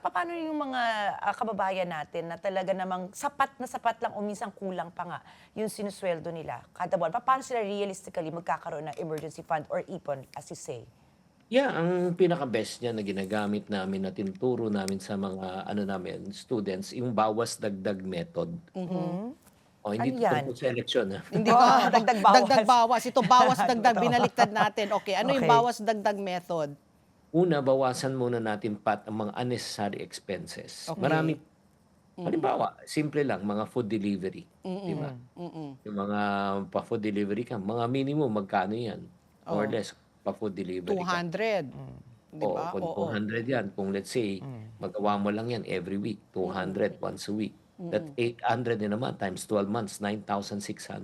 papaano yung mga, kababayan natin na talaga namang sapat lang o minsan kulang pa nga yung sinusweldo nila kada buwan? Papaano sila realistically magkakaroon ng emergency fund or ipon, as you say? Yeah, ang pinaka-best niya na ginagamit namin na tinuturo namin sa mga ano namin, students, yung bawas dagdag method. Mhm. Hmm, O hindi ano 'to yan? tungkol sa eleksyon, Hindi ko Oh, dagdag dagdag bawas. bawas. Ito bawas dagdag, Totoo. binaliktad natin. Okey, ano yung Okey. bawas dagdag method? Una, bawasan muna natin ang mga unnecessary expenses. Okey. Mm, Halimbawa, simple lang, mga food delivery, 'di ba? mm, Mm. mm. Yung mga pa-food delivery ka, mga minimum magkano 'yan? More or Oh, less pa-food delivery ka. 200, Hmm, 'di Oo, ba? kung Oo. 200 'yan, kung let's say hmm. magawa mo lang 'yan every week, Mm, 200 once a week. That mm. 800 din naman times 12 months,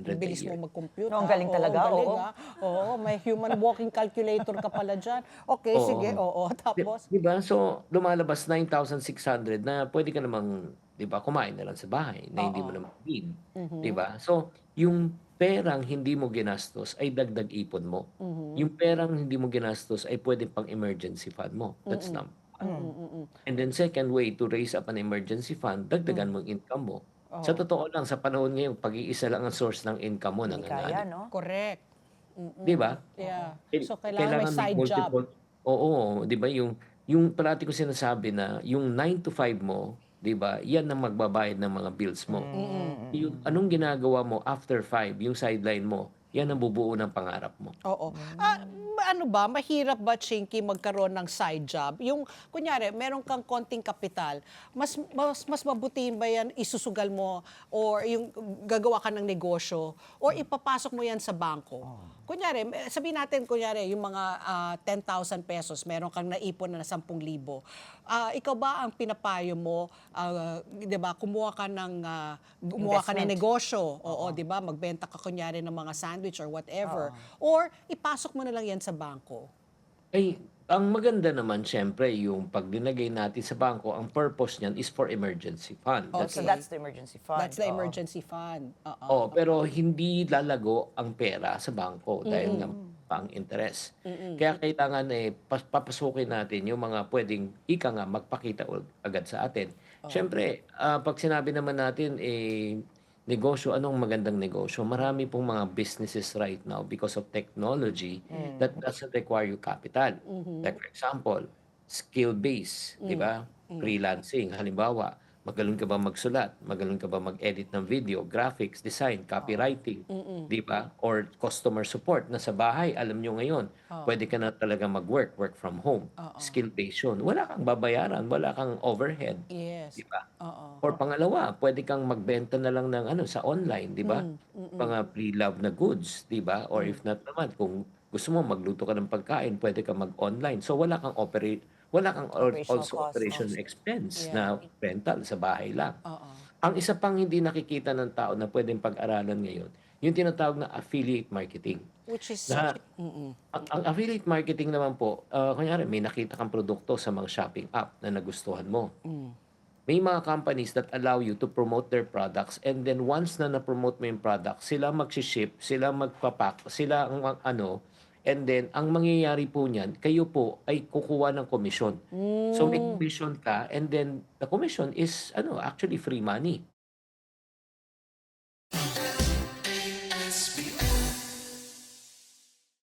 Ang 9,600 a bilis year. mo mag-compute, No, ang ah. galing Oo, ang talaga, galing, oo. ah. Oo, may human walking calculator ka pala diyan. Okey, sige, Oo. oo. 'Di Tapos? 'di ba? So, lumalabas 9,600 na puwede ka namang, 'di ba, kumain na lang sa bahay na hindi mo Oo. naman need, 'di Mhm, ba? So, yung perang hindi mo ginastos ay dagdag ipon mo. mhm. Yung perang hindi mo ginastos ay puwede pang emergency fund mo. That's Mm, number one. mm, Hmm, mm. And then second way to raise up an emergency fund, dagdagan Hmm, mo yung income mo. Sa oo. totoo lang, sa panahon ngayon, pag-iisa lang ang source ng income mo, hindi kaya nanganganib, 'no? Correct. 'di ba? Oo. Yeah. So, kailangan may Kailangan may side job. multiple, oo, 'di ba, yung parati ko sinasabi na yung 9 to 5 mo, 'di ba, 'yan ang magbabayad ng mga bills mo. Mm. Yung anong ginagawa mo after 5, yung sideline mo, 'yan ang bubuo ng pangarap mo. Oo. Hmm. Ano ba, mahirap ba, Chinky, magkaroon ng side job? Yung kunyari, meron kang konting kapital, mas mabutihin ba yan isusugal mo or yung gagawa ka ng negosyo or ipapasok mo yan sa bangko? Kunyari, sabihin natin, kunyari, yung mga 10,000 pesos, meron kang naipon na 10,000. Ikaw ba ang pinapayo mo, 'di ba, gumawa ka ng Investment. negosyo, oo, Oo, 'di ba, magbenta ka kunyari ng mga sandwich or whatever, oo. or ipasok mo na lang yan sa bangko. Ay, ang maganda naman siyempre yung 'pag nilagay natin sa bangko, ang purpose niyan is for emergency fund, Oh, so that's Okay. that's one. the emergency fund, That's the oo. emergency fund. Oo. Oo, pero hindi lalago ang pera sa bangko dahil nga Hmm, pa ang interes. Mm. Kaya kailangan, papasukin natin yung mga puwedeng ika nga magpakita agad sa atin. Oh. Siyempre, 'pag sinabi naman natin, negosyo, anong magandang negosyo? Marami pong mga businesses right now because of technology that hmm. doesn't require you capital. Mhm. Like for example, skill base, 'di Hmm. ba? Hmm. Freelancing, halimbawa, magaling ka ba magsulat, magaling ka ba mag-edit ng video, graphics, design, Oo, copywriting, Mm. 'di ba? Or customer support na sa bahay, alam niyo ngayon, Oo. puwede ka na talaga work from home. Oo. Skill based 'yun, wala kang babayaran, wala kang overhead, Yes. 'di ba? Oo. Or pangalawa, puwede kang magbenta na lang ng ano, sa online, 'di ba? Hmm. Mm. Mga pre-loved na goods, 'di ba? Or Hmm. if not naman, kung gusto mo magluto ka ng pagkain, puwede kang mag-online. So wala kang operational also cost, oo. operation expense Yeah. na rental sa bahay lang. Oo. Ang isa pang hindi nakikita ng tao na puwedeng pag-aralan ngayon, yung tinatawag na affiliate marketing. Which is Na mm. ang affiliate marketing naman po, kunyari may nakita kang produkto sa mga shopping app na nagustuhan mo. Hmm. May mga companies that allow you to promote their products, and then once na na-promote mo yung product, sila magshi-ship, sila magpa-pack, sila ang ano, and then ang mangyayari po niyan, kayo po ay kukuha ng komisyon. So may Hmm. commission ka, and then the commission is ano, actually free money.